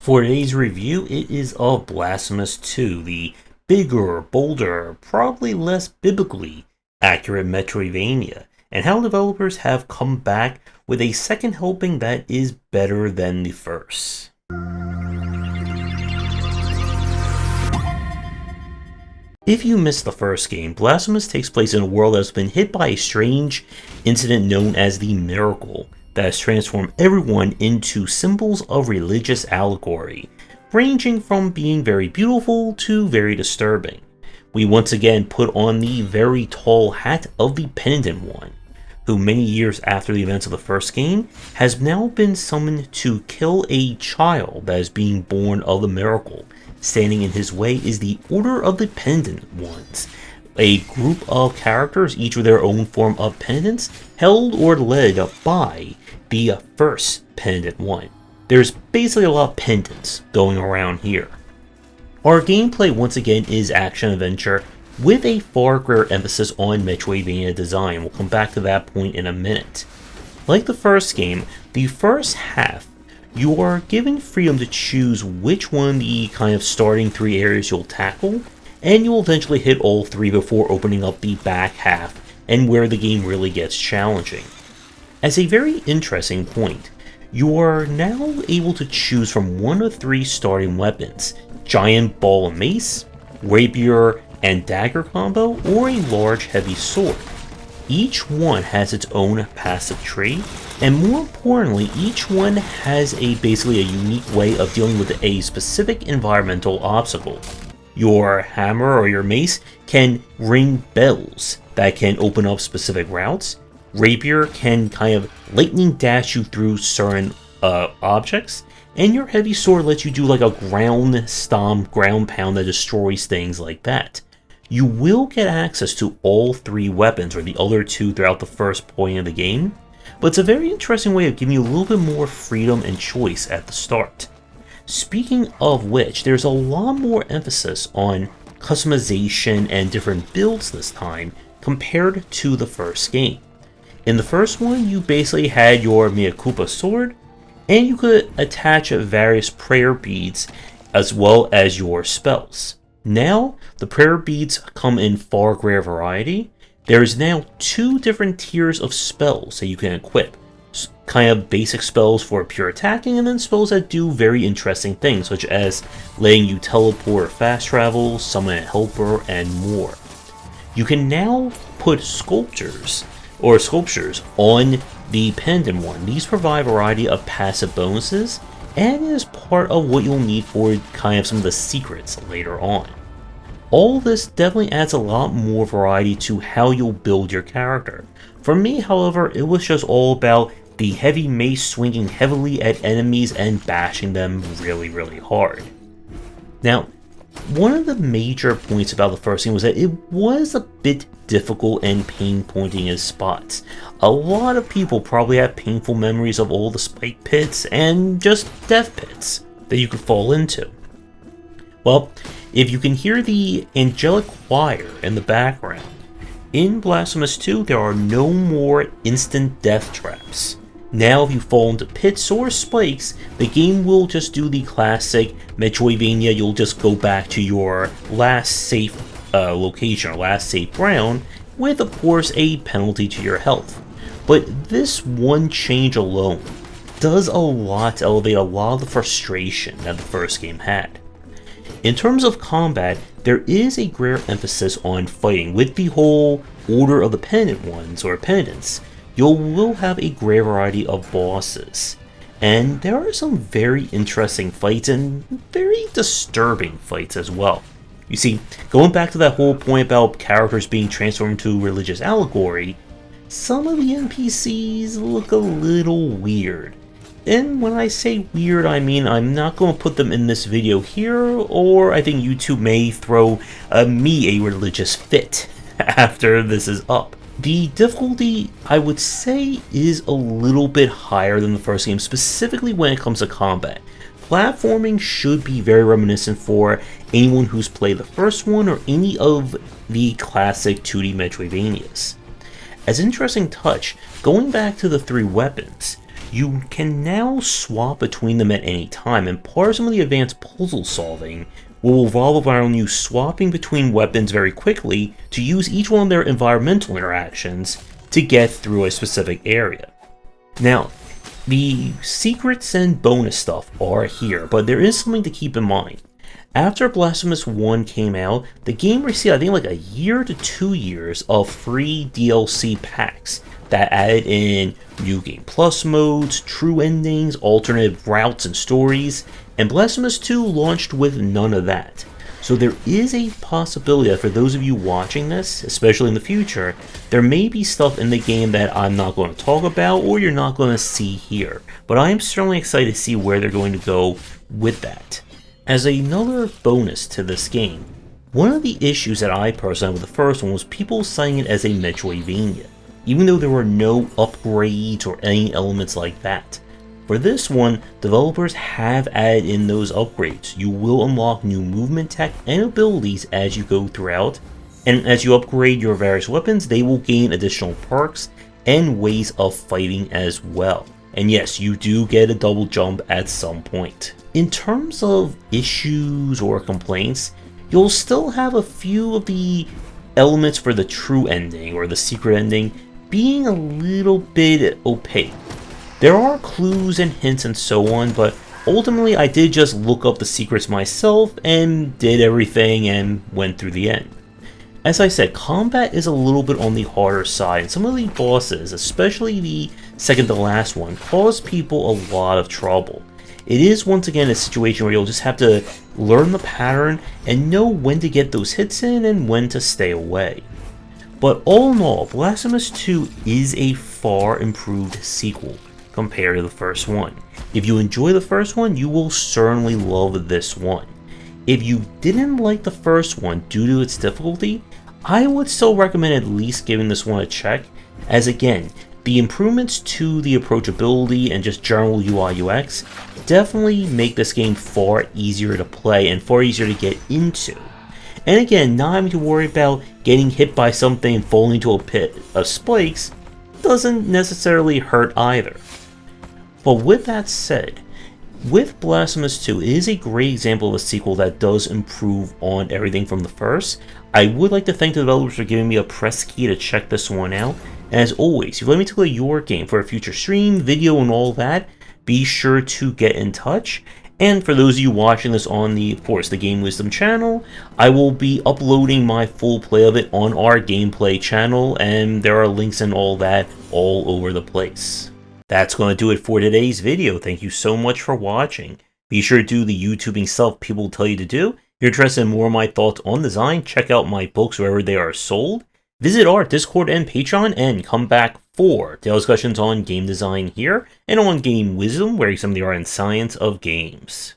For today's review, it is of Blasphemous 2, the bigger, bolder, probably less biblically accurate Metroidvania, and how developers have come back with a second helping that is better than the first. If you missed the first game, Blasphemous takes place in a world that has been hit by a strange incident known as the Miracle that has transformed everyone into symbols of religious allegory, ranging from being very beautiful to very disturbing. We once again put on the very tall hat of the Penitent One, who many years after the events of the first game has now been summoned to kill a child that is being born of the Miracle. Standing in his way is the Order of the Penitent Ones, a group of characters, each with their own form of penitence, held or led by the first Penitent One. There's basically a lot of penitence going around here. Our gameplay once again is action-adventure with a far greater emphasis on Metroidvania design. We'll come back to that point in a minute. Like the first game, the first half you are given freedom to choose which one of the kind of starting three areas you'll tackle, and you'll eventually hit all three before opening up the back half and where the game really gets challenging. As a very interesting point, you are now able to choose from one of three starting weapons: giant ball and mace, rapier and dagger combo, or a large heavy sword. Each one has its own passive tree, and more importantly, each one has basically a unique way of dealing with a specific environmental obstacle. Your hammer or your mace can ring bells that can open up specific routes. Rapier can kind of lightning dash you through certain objects, and your heavy sword lets you do like a ground stomp, ground pound that destroys things like that. You will get access to all three weapons, or the other two, throughout the first point of the game, but it's a very interesting way of giving you a little bit more freedom and choice at the start. Speaking of which, there's a lot more emphasis on customization and different builds this time compared to the first game. In the first one, you basically had your Mea Culpa sword, and you could attach various prayer beads as well as your spells. Now, the prayer beads come in far greater variety. There is now two different tiers of spells that you can equip. Kind of basic spells for pure attacking, and then spells that do very interesting things, such as letting you teleport or fast travel, summon a helper, and more. You can now put sculptures on the Penitent One. These provide a variety of passive bonuses, and is part of what you'll need for kind of some of the secrets later on. All this definitely adds a lot more variety to how you'll build your character. For me, however, it was just all about the heavy mace swinging heavily at enemies and bashing them really, really hard. Now, one of the major points about the first game was that it was a bit difficult and pain-pointing in spots. A lot of people probably have painful memories of all the spike pits and just death pits that you could fall into. Well, if you can hear the angelic choir in the background, in Blasphemous 2 there are no more instant death traps. Now if you fall into pits or spikes, the game will just do the classic Metroidvania. You'll just go back to your last safe location or last safe ground, with of course a penalty to your health. But this one change alone does a lot to elevate a lot of the frustration that the first game had. In terms of combat, there is a greater emphasis on fighting. With the whole Order of the Penitent Ones, or Penitents, you will have a greater variety of bosses. And there are some very interesting fights and very disturbing fights as well. You see, going back to that whole point about characters being transformed into religious allegory, some of the NPCs look a little weird. And when I say weird, I mean I'm not going to put them in this video here, or I think YouTube may throw me a religious fit after this is up. The difficulty, I would say, is a little bit higher than the first game, specifically when it comes to combat. Platforming should be very reminiscent for anyone who's played the first one or any of the classic 2D Metroidvanias. As an interesting touch, going back to the three weapons, you can now swap between them at any time, and part of some of the advanced puzzle solving will revolve around you swapping between weapons very quickly to use each one of their environmental interactions to get through a specific area. Now, the secrets and bonus stuff are here, but there is something to keep in mind. After Blasphemous 1 came out, the game received I think like a year to 2 years of free DLC packs that added in New Game Plus modes, true endings, alternate routes and stories, and Blasphemous 2 launched with none of that. So there is a possibility that for those of you watching this, especially in the future, there may be stuff in the game that I'm not going to talk about or you're not going to see here. But I am certainly excited to see where they're going to go with that. As another bonus to this game, one of the issues that I personally had with the first one was people citing it as a Metroidvania, even though there were no upgrades or any elements like that. For this one, developers have added in those upgrades. You will unlock new movement tech and abilities as you go throughout, and as you upgrade your various weapons, they will gain additional perks and ways of fighting as well. And yes, you do get a double jump at some point. In terms of issues or complaints, you'll still have a few of the elements for the true ending or the secret ending being a little bit opaque. There are clues and hints and so on, but ultimately I did just look up the secrets myself and did everything and went through the end. As I said, combat is a little bit on the harder side, and some of the bosses, especially the second to last one, cause people a lot of trouble. It is once again a situation where you'll just have to learn the pattern and know when to get those hits in and when to stay away. But all in all, Blasphemous 2 is a far improved sequel compared to the first one. If you enjoy the first one, you will certainly love this one. If you didn't like the first one due to its difficulty, I would still recommend at least giving this one a check, as again, the improvements to the approachability and just general UI UX definitely make this game far easier to play and far easier to get into. And again, not having to worry about getting hit by something and falling into a pit of spikes doesn't necessarily hurt either. But with that said, with Blasphemous 2, it is a great example of a sequel that does improve on everything from the first. I would like to thank the developers for giving me a press key to check this one out. And as always, if you let me tailor your game for a future stream, video, and all that, be sure to get in touch. And for those of you watching this on the, of course, the Game Wisdom channel, I will be uploading my full play of it on our gameplay channel, and there are links and all that all over the place. That's going to do it for today's video. Thank you so much for watching. Be sure to do the YouTubing stuff people tell you to do. If you're interested in more of my thoughts on design, check out my books wherever they are sold. Visit our Discord and Patreon, and come back for daily discussions on game design here, and on Game Wisdom, where you examine the art and science of games.